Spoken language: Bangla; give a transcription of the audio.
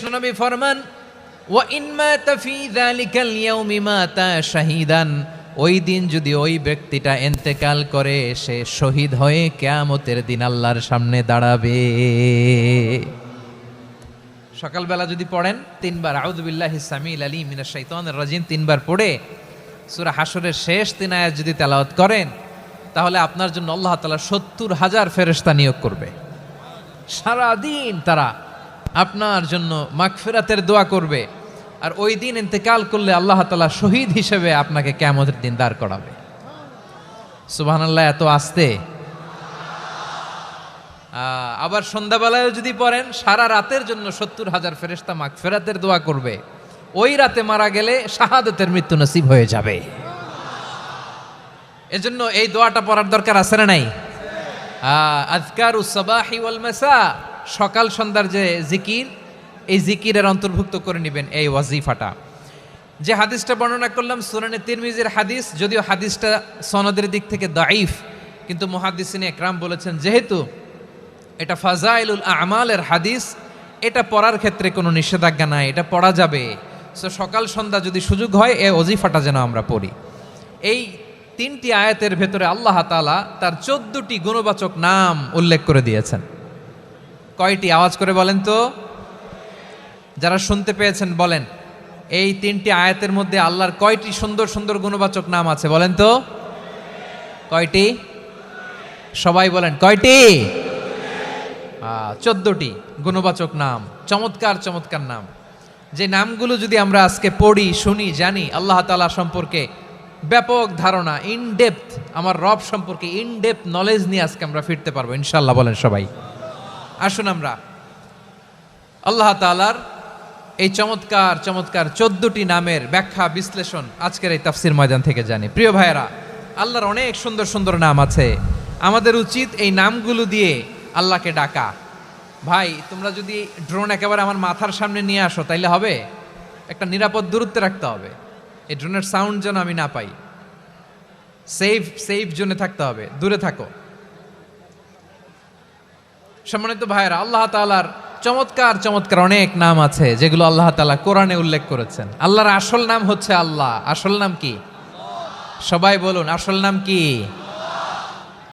বিশ্বনবী ফরমান ওয়া ইন মাতা ফি যালিকাল ইয়াউমি মাতা শাহীদান, ওই দিন যদি ওই ব্যক্তিটা ইন্তেকাল করে সে শহীদ হয়ে কিয়ামতের দিন আল্লাহর সামনে দাঁড়াবে। সকালবেলা যদি পড়েন 3 বার আউযু বিল্লাহিস সামিল আলিম মিনাশ শাইতানির রাজিম 3 বার পড়ে সূরা হাশরের শেষ 3 আয়াত যদি তেলাওয়াত করেন, তাহলে আপনার জন্য আল্লাহ তাআলা 70,000 ফেরেশতা নিয়োগ করবে। সারা দিন তারা আপনার জন্য মাগফিরাতের দোয়া করবে। আর ওই দিন ইন্তেকাল করলে আল্লাহ তাআলা শহীদ হিসেবে আপনাকে কিয়ামতের দিন দাঁড় করাবে। সুবহানাল্লাহ, এত আস্তে। আবার সন্ধ্যাবেলায় যদি পড়েন, সারা রাতের জন্য 70,000 ফেরেশতা মাগফিরাতের দোয়া করবে। ওই রাতে মারা গেলে শাহাদাতের মৃত্যু নসিব হয়ে যাবে। এজন্য এই দোয়াটা পড়ার দরকার আছে না নাই? আযকারুস সাবাহি ওয়াল মাসা, সকাল সন্ধ্যার যে জিকির, এই জিকিরের অন্তর্ভুক্ত করে নেবেন এই ওয়াজিফাটা। যে হাদিসটা বর্ণনা করলাম সুনানে তিরমিজির হাদিস, যদিও হাদিসটা সনদের দিক থেকে দাঈফ, কিন্তু মুহাদ্দিসিনে একরাম বলেছেন যেহেতু এটা ফাজাইলুল আমালের হাদিস, এটা পড়ার ক্ষেত্রে কোনো নিষেধাজ্ঞা নাই, এটা পড়া যাবে। সো সকাল সন্ধ্যা যদি সুযোগ হয় এই ওয়াজিফাটা যেন আমরা পড়ি। এই 3টি আয়াতের ভেতরে আল্লাহ তাআলা তার 14টি গুণবাচক নাম উল্লেখ করে দিয়েছেন। কয়টি? আওয়াজ করে বলেন তো, যারা শুনতে পেয়েছেন বলেন, এই 3টি আয়াতের মধ্যে আল্লাহর কয়টি সুন্দর সুন্দর গুণবাচক নাম আছে বলেন তো? কয়টি? সবাই বলেন কয়টি? 14টি গুণবাচক নাম, চমৎকার চমৎকার নাম। যে নামগুলো যদি আমরা আজকে পড়ি, শুনি, জানি, আল্লাহ তাআলা সম্পর্কে ব্যাপক ধারণা, ইন ডেপথ, আমার রব সম্পর্কে ইন ডেপথ নলেজ নিয়ে আজকে আমরা ফিরতে পারবো ইনশাআল্লাহ। বলেন সবাই। আসুন আমরা আল্লাহ তাআলার এই চমৎকার চমৎকার 14টি নামের ব্যাখ্যা বিশ্লেষণ আজকের এই তাফসীর ময়দান থেকে জানি। প্রিয় ভাইয়েরা, আল্লাহর অনেক সুন্দর সুন্দর নাম আছে। আমাদের উচিত এই নামগুলো দিয়ে আল্লাহকে ডাকা। ভাই, তোমরা যদি ড্রোন একেবারে আমার মাথার সামনে নিয়ে আসো তাইলে হবে? একটা নিরাপদ দূরত্বে রাখতে হবে, এই ড্রোনের সাউন্ড যেন আমি না পাই। সেফ জোনে থাকতে হবে, দূরে থাকো। সম্মানিত ভাইয়েরা, আল্লাহ তাআলার চমৎকার চমৎকার অনেক নাম আছে যেগুলো আল্লাহ তাআলা কোরআনে উল্লেখ করেছেন। আল্লাহর আসল নাম হচ্ছে আল্লাহ। আসল নাম কি? সবাই বলুন, আসল নাম কি?